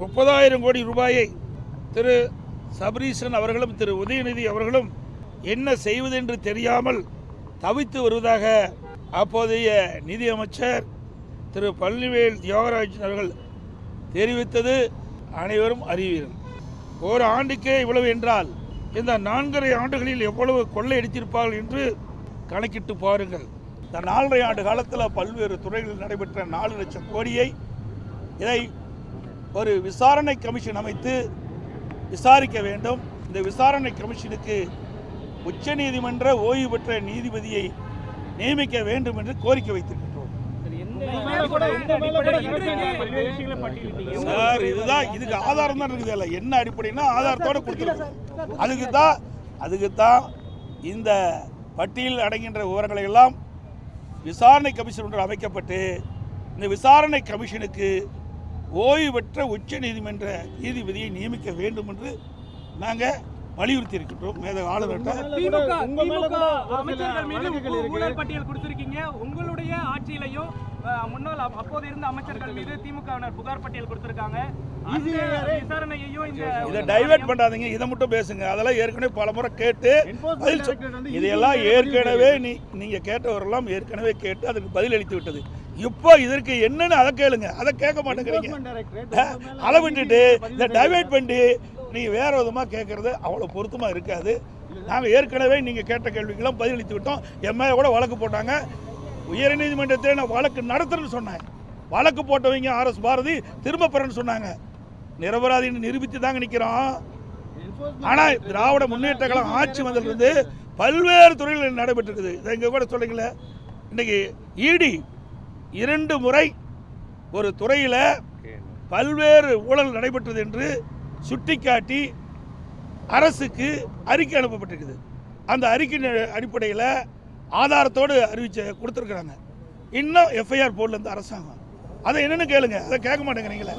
30,000 கோடி ரூபாயை திரு சபரீசன் அவர்களும் திரு உதயநிதி அவர்களும் என்ன செய்வதென்று தெரியாமல் தவித்து வருவதாக அப்போதைய நிதியமைச்சர் திரு பழனிவேல் தியாகராஜன் அவர்கள் தெரிவித்தது அனைவரும் அறிவீர்கள். ஒரு ஆண்டுக்கே இவ்வளவு என்றால் இந்த 4.5 ஆண்டுகளில் எவ்வளவு கொள்ளையடித்திருப்பார்கள் என்று கணக்கிட்டு பாருங்கள். இந்த 4.5 ஆண்டு காலத்தில் பல்வேறு துறைகளில் நடைபெற்ற 4 லட்சம் கோடியை இதை ஒரு விசாரணை கமிஷன் அமைத்து விசாரிக்க வேண்டும். இந்த விசாரணை கமிஷனுக்கு உச்சநீதிமன்ற ஓய்வு பெற்ற நீதிபதியை நியமிக்க வேண்டும் என்று கோரிக்கை வைத்திருக்கின்றோம். சார், இதுதான் இதுக்கு ஆதாரம் தான் இருக்குது. இல்லை என்ன அடிப்படைன்னா ஆதாரத்தோடு கொடுத்துருக்கோம். அதுக்கு தான் இந்த பட்டியலில் அடங்கின்ற விவரங்களை எல்லாம் விசாரணை கமிஷன் ஒன்று அமைக்கப்பட்டு இந்த விசாரணை கமிஷனுக்கு ஓய்வு பெற்ற உச்ச நீதிமன்ற நீதிபதியை நியமிக்க வேண்டும் என்று நாங்கள் வலியுறுத்தி இருக்கின்றோம். மேதக ஆளுநர்கிட்ட ஊழல் பட்டியல் கொடுத்திருக்கீங்க. உங்களுடைய ஆட்சியிலையும் முன்னாள் அப்போது இருந்த அமைச்சர்கள் மீது திமுகவினர் புகார் பட்டியல் கொடுத்திருக்காங்க. இதை டைவர்ட் பண்ணாதீங்க, இதை மட்டும் பேசுங்க. அதெல்லாம் ஏற்கனவே பல முறை கேட்டு இதையெல்லாம் ஏற்கனவே நீங்க கேட்டவரெல்லாம் ஏற்கனவே கேட்டு அதுக்கு பதில் அளித்து விட்டது. இப்போ இதற்கு என்னன்னு அதை கேளுங்க, அதை கேட்க மாட்டேங்கிறீங்க. அதை விட்டுட்டு இதை டைவர்ட் பண்ணி நீங்க வேற விதமா கேட்கறது அவ்வளவு பொருத்தமா இருக்காது. நாங்கள் ஏற்கனவே நீங்க கேட்ட கேள்விக்கெல்லாம் பதில் அளித்து விட்டோம். எம்எல்ஏ கூட வழக்கு போட்டாங்க. உயர் நீதிமன்றத்தில் நான் வழக்கு நடத்துறேன்னு சொன்னேன். வழக்கு போட்டவங்க RS பாரதி திரும்ப பெறன்னு சொன்னாங்க. நிரபராதின்னு நிரூபித்து தாங்க நிற்கிறோம். ஆனால் திராவிட முன்னேற்ற கழகம் ஆட்சி வந்ததிலிருந்து பல்வேறு துறைகளில் நடைபெற்றிருக்குது. இதை இங்கே கூட சொல்லுங்கள, இன்னைக்கு இடி 2 முறை ஒரு துறையில் பல்வேறு ஊழல் நடைபெற்றது என்று சுட்டிக்காட்டி அரசுக்கு அறிக்கை அனுப்பப்பட்டிருக்குது. அந்த அறிக்கையின் அடிப்படையில் ஆதாரத்தோடு கொடுத்துருக்குறாங்க. இன்னும் FIR போடல இந்த அரசாங்கம். அதை என்னன்னு கேளுங்க, அதை கேட்க மாட்டேங்கிறீங்களே.